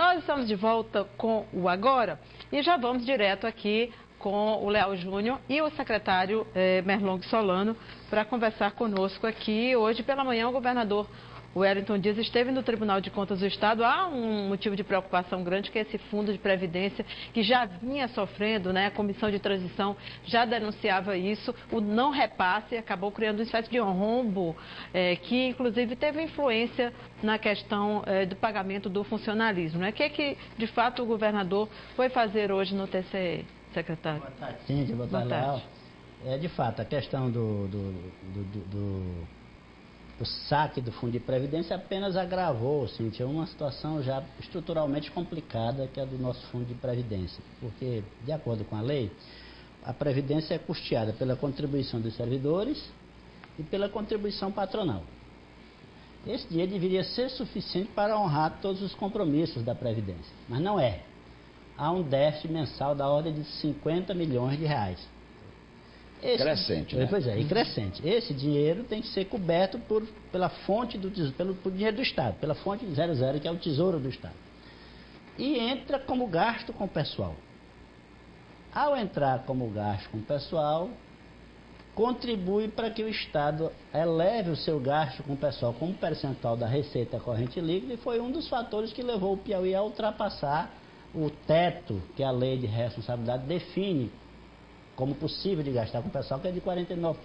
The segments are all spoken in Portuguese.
Nós estamos de volta com o Agora e já vamos direto aqui com o Leal Júnior e o secretário Merlong Solano para conversar conosco aqui. Hoje pela manhã o governador Wellington Dias esteve no Tribunal de Contas do Estado. Há um motivo de preocupação grande, que é esse fundo de previdência que já vinha sofrendo, né? A comissão de transição já denunciava isso. O não repasse acabou criando uma espécie de rombo, que inclusive teve influência na questão do pagamento do funcionalismo, né? O que de fato o governador foi fazer hoje no TCE, secretário? Boa tarde, Cíntia. Boa tarde, Leal. De fato, a questão do saque do Fundo de Previdência apenas agravou, Cíntia, uma situação já estruturalmente complicada, que é a do nosso Fundo de Previdência. Porque, de acordo com a lei, a Previdência é custeada pela contribuição dos servidores e pela contribuição patronal. Esse dinheiro deveria ser suficiente para honrar todos os compromissos da Previdência, mas não é. Há um déficit mensal da ordem de 50 milhões de reais. Crescente, né? Pois é, e crescente. Esse dinheiro tem que ser coberto pela fonte pelo dinheiro do Estado, pela fonte 00, que é o Tesouro do Estado. E entra como gasto com o pessoal. Ao entrar como gasto com o pessoal, contribui para que o Estado eleve o seu gasto com o pessoal como percentual da receita corrente líquida, e foi um dos fatores que levou o Piauí a ultrapassar o teto que a lei de responsabilidade define como possível de gastar com o pessoal, que é de 49%.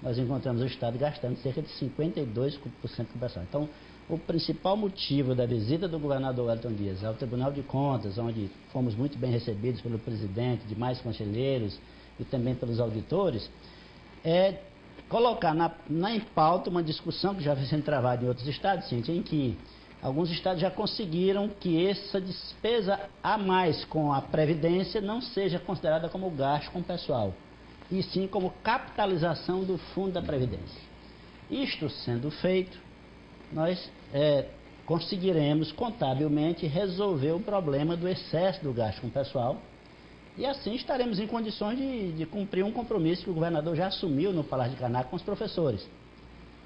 Nós encontramos o Estado gastando cerca de 52% com o pessoal. Então, o principal motivo da visita do governador Wellington Dias ao Tribunal de Contas, onde fomos muito bem recebidos pelo presidente, demais conselheiros e também pelos auditores, é colocar em pauta uma discussão que já vem sendo travada em outros estados, Cíntia, em que alguns estados já conseguiram que essa despesa a mais com a Previdência não seja considerada como gasto com o pessoal, e sim como capitalização do Fundo da Previdência. Isto sendo feito, nós conseguiremos contabilmente resolver o problema do excesso do gasto com o pessoal, e assim estaremos em condições de cumprir um compromisso que o governador já assumiu no Palácio de Karnak com os professores.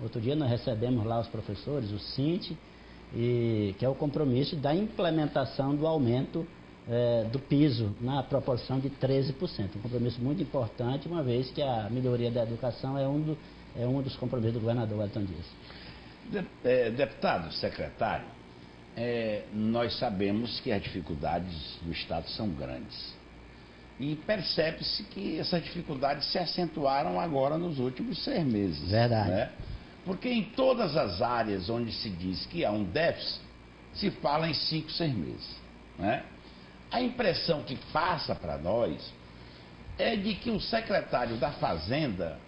Outro dia nós recebemos lá os professores, o CINTE, que é o compromisso da implementação do aumento do piso na proporção de 13%. Um compromisso muito importante, uma vez que a melhoria da educação é um dos compromissos do governador Wellington Dias. Deputado, secretário, nós sabemos que as dificuldades do Estado são grandes. E percebe-se que essas dificuldades se acentuaram agora nos últimos 6 meses. Verdade. Né? Porque em todas as áreas onde se diz que há um déficit, se fala em 5, 6 meses. Né? A impressão que passa para nós é de que o secretário da Fazenda,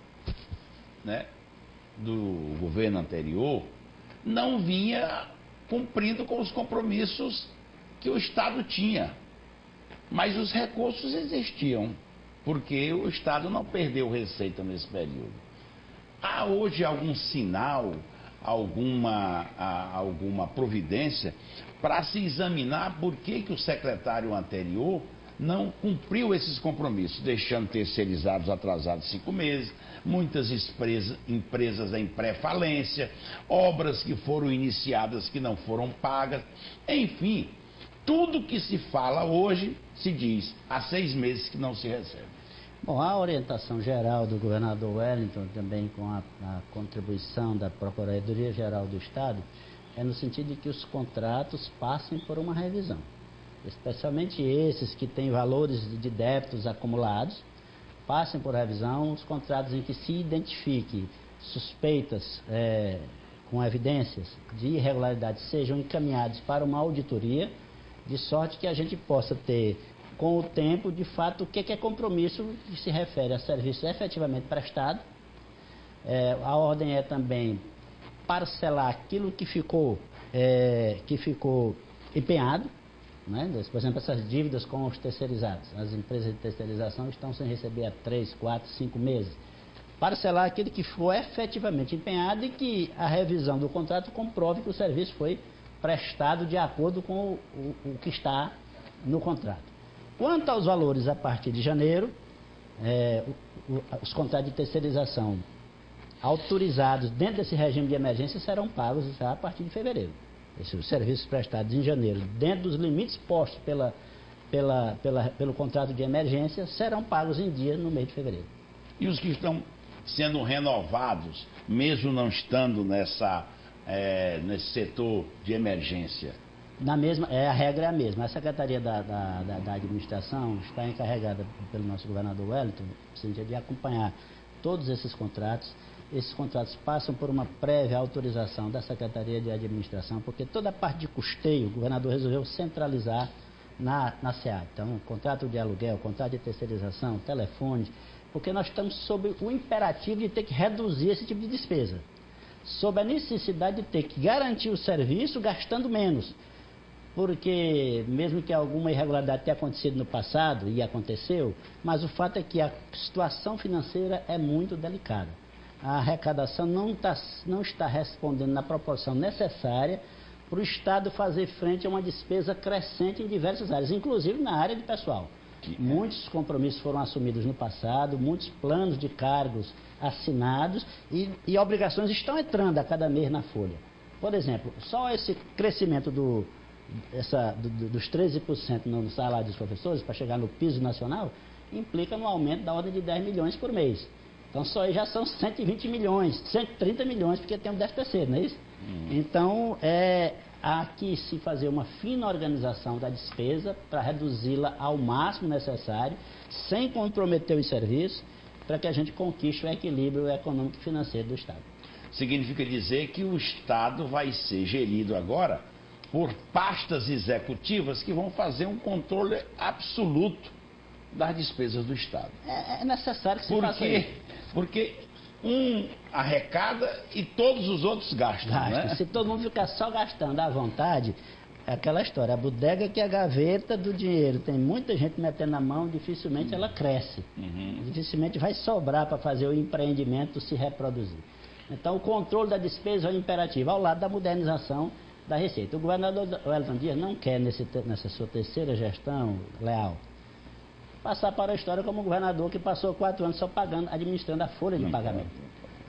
né, do governo anterior, não vinha cumprindo com os compromissos que o Estado tinha. Mas os recursos existiam, porque o Estado não perdeu receita nesse período. Há hoje algum sinal, alguma providência para se examinar por que o secretário anterior não cumpriu esses compromissos, deixando terceirizados atrasados 5 meses, muitas empresas em pré-falência, obras que foram iniciadas que não foram pagas, enfim, tudo que se fala hoje se diz há 6 meses que não se recebe. Bom, a orientação geral do governador Wellington, também com a contribuição da Procuradoria-Geral do Estado, é no sentido de que os contratos passem por uma revisão. Especialmente esses que têm valores de débitos acumulados, passem por revisão. Os contratos em que se identifique suspeitas com evidências de irregularidade sejam encaminhados para uma auditoria, de sorte que a gente possa ter, com o tempo, de fato, o que é compromisso que se refere a serviços efetivamente prestados. A ordem é também parcelar aquilo que ficou empenhado, né? Por exemplo, essas dívidas com os terceirizados. As empresas de terceirização estão sem receber há 3, 4, 5 meses. Parcelar aquilo que foi efetivamente empenhado e que a revisão do contrato comprove que o serviço foi prestado de acordo com o que está no contrato. Quanto aos valores a partir de janeiro, os contratos de terceirização autorizados dentro desse regime de emergência serão pagos já a partir de fevereiro. esses serviços prestados em janeiro, dentro dos limites postos pelo contrato de emergência, serão pagos em dia no mês de fevereiro. E os que estão sendo renovados, mesmo não estando nesse setor de emergência? A regra é a mesma. A Secretaria da Administração está encarregada pelo nosso governador Wellington, de acompanhar todos esses contratos. Esses contratos passam por uma prévia autorização da Secretaria de Administração, porque toda a parte de custeio o governador resolveu centralizar na SEAD. Então, contrato de aluguel, contrato de terceirização, telefones, porque nós estamos sob o imperativo de ter que reduzir esse tipo de despesa, sob a necessidade de ter que garantir o serviço gastando menos. Porque, mesmo que alguma irregularidade tenha acontecido no passado, e aconteceu, mas o fato é que a situação financeira é muito delicada. A arrecadação não está respondendo na proporção necessária para o Estado fazer frente a uma despesa crescente em diversas áreas, inclusive na área de pessoal. Muitos compromissos foram assumidos no passado, muitos planos de cargos assinados e obrigações estão entrando a cada mês na folha. Por exemplo, só esse crescimento dos 13% no salário dos professores para chegar no piso nacional implica no aumento da ordem de 10 milhões por mês. Então só aí já são 120 milhões, 130 milhões, porque tem um 10%, não é isso? Então há que se fazer uma fina organização da despesa para reduzi-la ao máximo necessário, sem comprometer os serviços, para que a gente conquiste o equilíbrio econômico e financeiro do Estado. Significa dizer que o Estado vai ser gerido agora por pastas executivas que vão fazer um controle absoluto das despesas do Estado. É necessário que se faça isso. Porque um arrecada e todos os outros gastam, né? Se todo mundo ficar só gastando à vontade, é aquela história, a bodega que é a gaveta do dinheiro, tem muita gente metendo a mão, dificilmente ela cresce. Dificilmente vai sobrar para fazer o empreendimento se reproduzir. Então o controle da despesa é um imperativo, ao lado da modernização da Receita. O governador Wellington Dias não quer, nessa sua terceira gestão, Leal, passar para a história como um governador que passou 4 anos só administrando a folha de pagamento.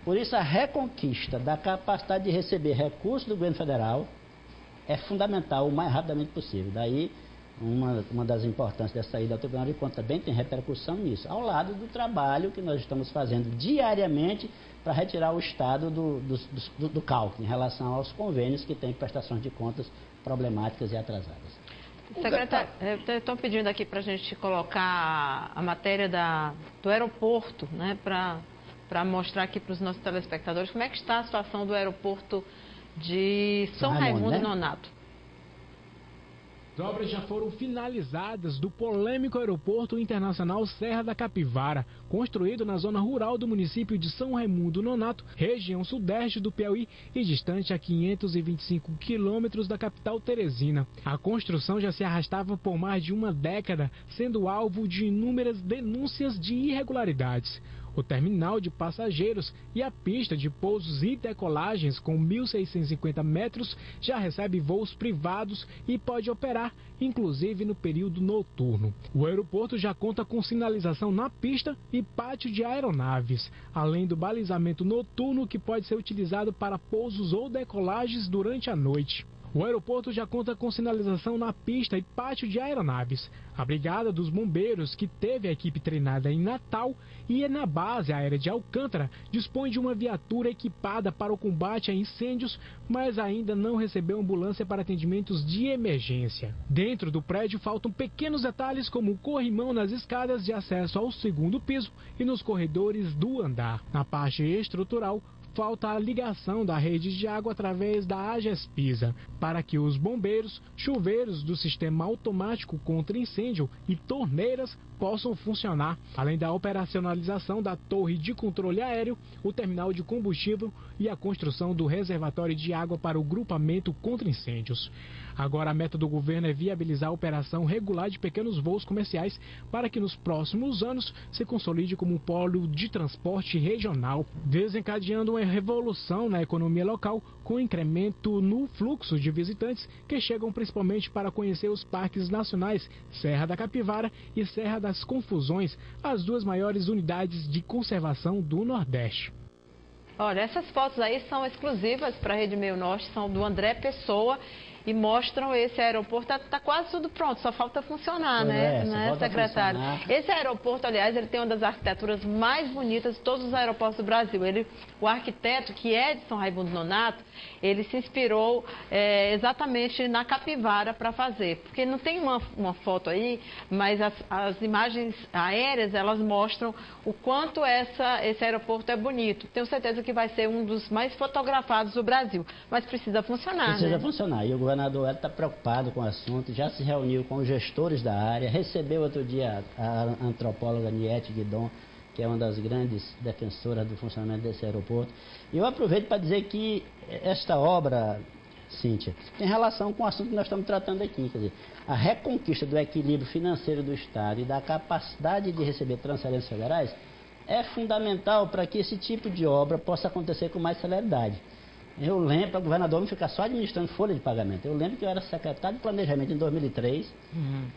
Por isso, a reconquista da capacidade de receber recursos do governo federal é fundamental o mais rapidamente possível. Daí, uma das importâncias dessa saída ao Tribunal de Contas também tem repercussão nisso, ao lado do trabalho que nós estamos fazendo diariamente para retirar o Estado do cálculo em relação aos convênios que têm prestações de contas problemáticas e atrasadas. Secretário, estão pedindo aqui para a gente colocar a matéria do aeroporto, né, para mostrar aqui para os nossos telespectadores como é que está a situação do aeroporto de São Raimundo, né? Nonato. As obras já foram finalizadas do polêmico aeroporto internacional Serra da Capivara, construído na zona rural do município de São Raimundo Nonato, região sudeste do Piauí e distante a 525 quilômetros da capital Teresina. A construção já se arrastava por mais de uma década, sendo alvo de inúmeras denúncias de irregularidades. O terminal de passageiros e a pista de pousos e decolagens com 1.650 metros já recebe voos privados e pode operar, inclusive no período noturno. O aeroporto já conta com sinalização na pista e pátio de aeronaves, além do balizamento noturno que pode ser utilizado para pousos ou decolagens durante a noite. O aeroporto já conta com sinalização na pista e pátio de aeronaves. A Brigada dos Bombeiros, que teve a equipe treinada em Natal e na base aérea de Alcântara, dispõe de uma viatura equipada para o combate a incêndios, mas ainda não recebeu ambulância para atendimentos de emergência. Dentro do prédio faltam pequenos detalhes como o corrimão nas escadas de acesso ao segundo piso e nos corredores do andar. Na parte estrutural, falta a ligação da rede de água através da Agespisa, para que os bombeiros, chuveiros do sistema automático contra incêndio e torneiras possam funcionar, além da operacionalização da torre de controle aéreo, o terminal de combustível e a construção do reservatório de água para o grupamento contra incêndios. Agora a meta do governo é viabilizar a operação regular de pequenos voos comerciais para que nos próximos anos se consolide como um polo de transporte regional, desencadeando uma revolução na economia local com incremento no fluxo de visitantes que chegam principalmente para conhecer os parques nacionais Serra da Capivara e Serra das Confusões, as duas maiores unidades de conservação do Nordeste. Olha, essas fotos aí são exclusivas para a Rede Meio Norte, são do André Pessoa e mostram esse aeroporto. Está quase tudo pronto, só falta funcionar, né, secretário? Esse aeroporto, aliás, ele tem uma das arquiteturas mais bonitas de todos os aeroportos do Brasil. O arquiteto, que é de São Raimundo Nonato, ele se inspirou exatamente na capivara para fazer. Porque não tem uma foto aí, mas as imagens aéreas, elas mostram o quanto esse aeroporto é bonito. Tenho certeza que vai ser um dos mais fotografados do Brasil, mas precisa funcionar, Precisa funcionar. E o governador Hélio está preocupado com o assunto, já se reuniu com os gestores da área, recebeu outro dia a antropóloga Niete Guidon, que é uma das grandes defensoras do funcionamento desse aeroporto. E eu aproveito para dizer que esta obra, Cíntia, tem relação com o assunto que nós estamos tratando aqui. Quer dizer, a reconquista do equilíbrio financeiro do Estado e da capacidade de receber transferências federais é fundamental para que esse tipo de obra possa acontecer com mais celeridade. Eu lembro, o governador não ficar só administrando folha de pagamento. Eu lembro que eu era secretário de Planejamento em 2003.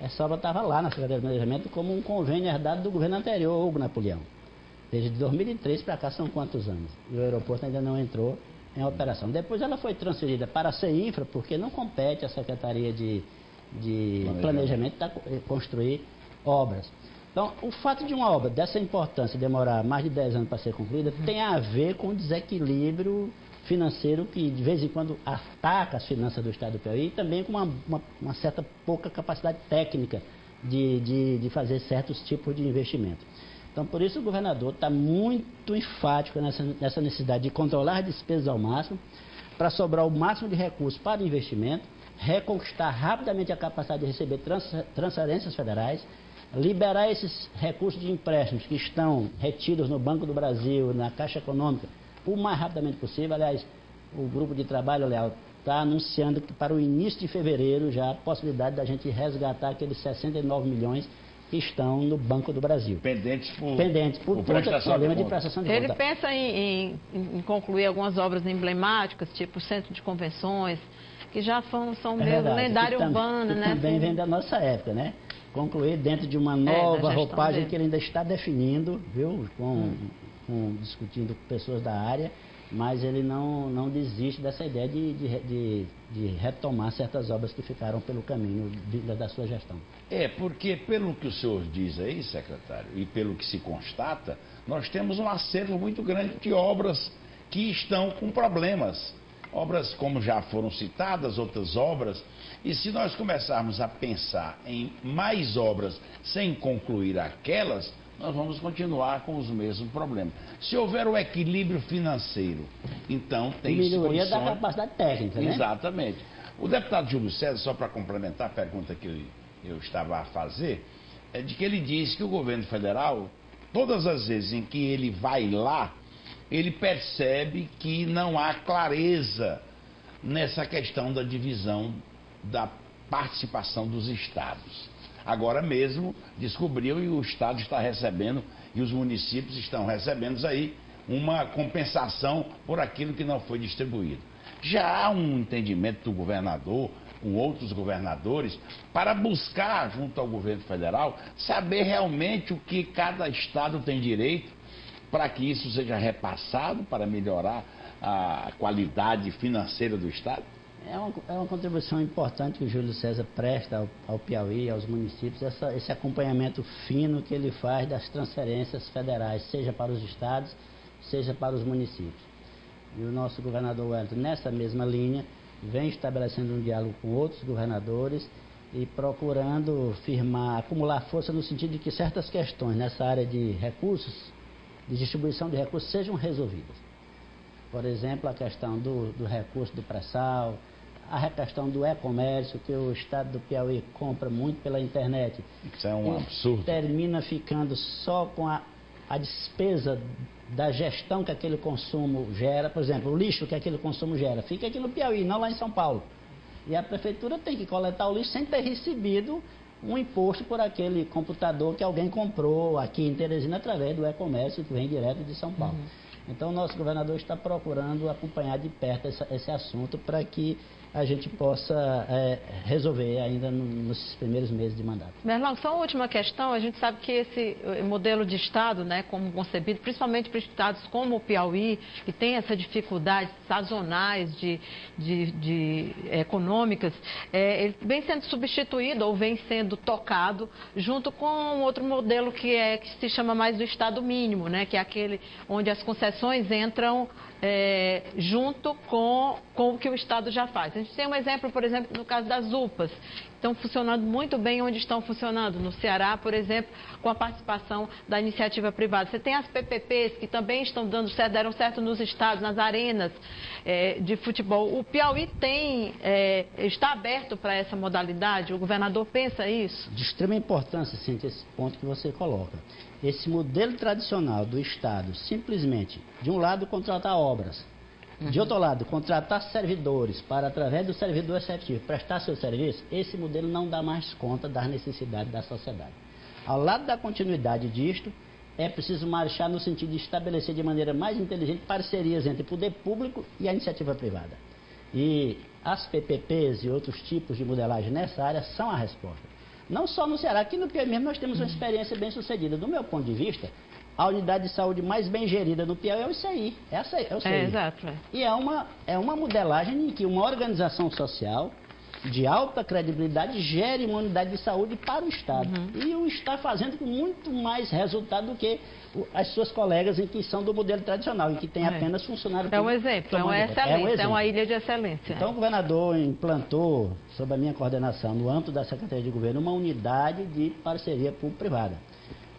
Essa obra estava lá na Secretaria de Planejamento como um convênio herdado do governo anterior, Hugo Napoleão. Desde 2003 para cá são quantos anos? E o aeroporto ainda não entrou em operação. Depois ela foi transferida para a CEINFRA, porque não compete à Secretaria de Planejamento construir obras. Então, o fato de uma obra dessa importância demorar mais de 10 anos para ser concluída tem a ver com o desequilíbrio financeiro que de vez em quando ataca as finanças do Estado do Piauí e também com uma certa pouca capacidade técnica de fazer certos tipos de investimento. Então, por isso o governador está muito enfático nessa necessidade de controlar as despesas ao máximo, para sobrar o máximo de recursos para investimento, reconquistar rapidamente a capacidade de receber transferências federais, liberar esses recursos de empréstimos que estão retidos no Banco do Brasil, na Caixa Econômica, o mais rapidamente possível. Aliás, o grupo de trabalho, Léo, está anunciando que para o início de fevereiro já há a possibilidade da gente resgatar aqueles 69 milhões que estão no Banco do Brasil. Pendentes por conta do problema de prestação de conta. Ele pensa em concluir algumas obras emblemáticas, tipo o Centro de Convenções, que já são meio lendária urbana, né? Também vem da nossa época, né? Concluir dentro de uma nova roupagem que ele ainda está definindo, viu? Discutindo com pessoas da área, mas ele não desiste dessa ideia de retomar certas obras que ficaram pelo caminho da sua gestão. Porque pelo que o senhor diz aí, secretário, e pelo que se constata, nós temos um acervo muito grande de obras que estão com problemas. Obras como já foram citadas, outras obras, e se nós começarmos a pensar em mais obras sem concluir aquelas, nós vamos continuar com os mesmos problemas. Se houver o equilíbrio financeiro, então tem melhoria da capacidade técnica, né? Exatamente. O deputado Júlio César, só para complementar a pergunta que eu estava a fazer, é de que ele diz que o governo federal, todas as vezes em que ele vai lá, ele percebe que não há clareza nessa questão da divisão da participação dos estados. Agora mesmo descobriu e o Estado está recebendo e os municípios estão recebendo aí uma compensação por aquilo que não foi distribuído. Já há um entendimento do governador com outros governadores para buscar, junto ao governo federal, saber realmente o que cada estado tem direito para que isso seja repassado, para melhorar a qualidade financeira do estado? É uma contribuição importante que o Júlio César presta ao Piauí, aos municípios, esse acompanhamento fino que ele faz das transferências federais, seja para os estados, seja para os municípios. E o nosso governador Wellington, nessa mesma linha, vem estabelecendo um diálogo com outros governadores e procurando acumular força no sentido de que certas questões nessa área de recursos, de distribuição de recursos, sejam resolvidas. Por exemplo, a questão do recurso do pré-sal, a questão do e-comércio, que o estado do Piauí compra muito pela internet. Isso é um absurdo. Termina ficando só com a despesa da gestão que aquele consumo gera. Por exemplo, o lixo que aquele consumo gera fica aqui no Piauí, não lá em São Paulo. E a prefeitura tem que coletar o lixo sem ter recebido um imposto por aquele computador que alguém comprou aqui em Teresina através do e-comércio que vem direto de São Paulo. Então, o nosso governador está procurando acompanhar de perto esse assunto para que a gente possa resolver ainda nos primeiros meses de mandato. Merlong, só uma última questão. A gente sabe que esse modelo de Estado, né, como concebido, principalmente para estados como o Piauí, que tem essa dificuldade sazonais econômicas, ele vem sendo substituído ou vem sendo tocado junto com outro modelo que se chama mais do Estado mínimo, né, que é aquele onde as concessões entram junto com o que o Estado já faz. A gente tem um exemplo, por exemplo, no caso das UPAs. Estão funcionando muito bem onde estão funcionando. No Ceará, por exemplo, com a participação da iniciativa privada. Você tem as PPPs, que também estão dando certo, deram certo nos estados, nas arenas de futebol. O Piauí está aberto para essa modalidade? O governador pensa isso? De extrema importância, sim, esse ponto que você coloca. Esse modelo tradicional do Estado, simplesmente, de um lado, contratar obras, de outro lado, contratar servidores para, através do servidor efetivo, prestar seu serviço, esse modelo não dá mais conta das necessidades da sociedade. Ao lado da continuidade disto, é preciso marchar no sentido de estabelecer de maneira mais inteligente parcerias entre o poder público e a iniciativa privada. E as PPPs e outros tipos de modelagem nessa área são a resposta. Não só no Ceará, aqui no Piauí mesmo nós temos uma experiência bem sucedida. Do meu ponto de vista, a unidade de saúde mais bem gerida no Piauí é o ICI. É o ICI. Exato. E é uma modelagem em que uma organização social de alta credibilidade gere uma unidade de saúde para o Estado. E o está fazendo com muito mais resultado do que as suas colegas em que são do modelo tradicional, em que tem apenas funcionário público. É um exemplo, é uma excelência, é uma ilha de excelência. Então o governador implantou, sob a minha coordenação, no âmbito da Secretaria de Governo, uma unidade de parceria público-privada.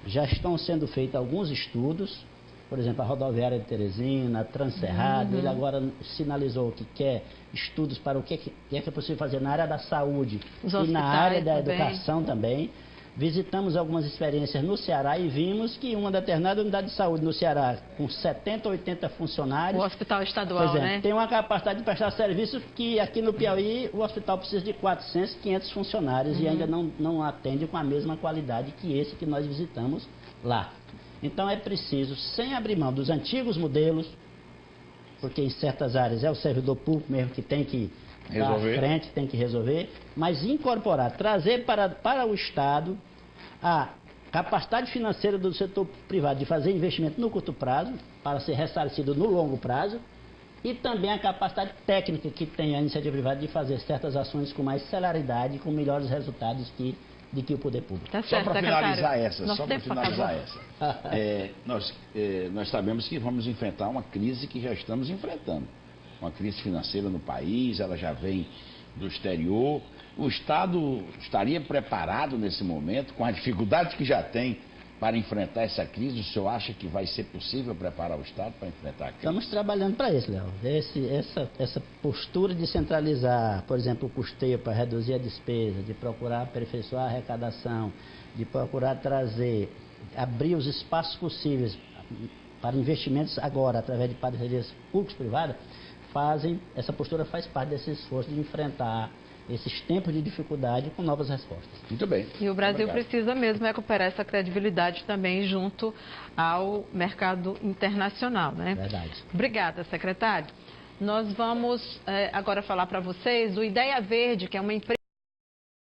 Já estão sendo feitos alguns estudos, por exemplo, a rodoviária de Teresina, a Transcerrado, ele agora sinalizou que quer estudos para o que é possível fazer na área da saúde e na área da educação também. Visitamos algumas experiências no Ceará e vimos que uma determinada unidade de saúde no Ceará, com 70, 80 funcionários... O hospital estadual, por exemplo, né? tem uma capacidade de prestar serviço que aqui no Piauí o hospital precisa de 400, 500 funcionários e ainda não atende com a mesma qualidade que esse que nós visitamos lá. Então é preciso, sem abrir mão dos antigos modelos, porque em certas áreas é o servidor público mesmo que tem que dar à frente, tem que resolver, mas incorporar, trazer para o Estado a capacidade financeira do setor privado de fazer investimento no curto prazo, para ser ressarcido no longo prazo, e também a capacidade técnica que tem a iniciativa privada de fazer certas ações com mais celeridade e com melhores resultados de que o poder público. Tá certo, só para finalizar secretário. Nós sabemos que vamos enfrentar uma crise que já estamos enfrentando. Uma crise financeira no país, ela já vem do exterior. O Estado estaria preparado nesse momento, com a dificuldade que já tem, para enfrentar essa crise? O senhor acha que vai ser possível preparar o Estado para enfrentar a crise? Estamos trabalhando para isso, Léo. Essa postura de centralizar, por exemplo, o custeio para reduzir a despesa, de procurar aperfeiçoar a arrecadação, de procurar abrir os espaços possíveis para investimentos agora, através de parcerias públicas-privadas, essa postura faz parte desse esforço de enfrentar esses tempos de dificuldade com novas respostas. Muito bem. E o Brasil precisa mesmo recuperar essa credibilidade também junto ao mercado internacional, né? Verdade. Obrigada, secretário. Nós vamos agora falar para vocês do Ideia Verde, que é uma empresa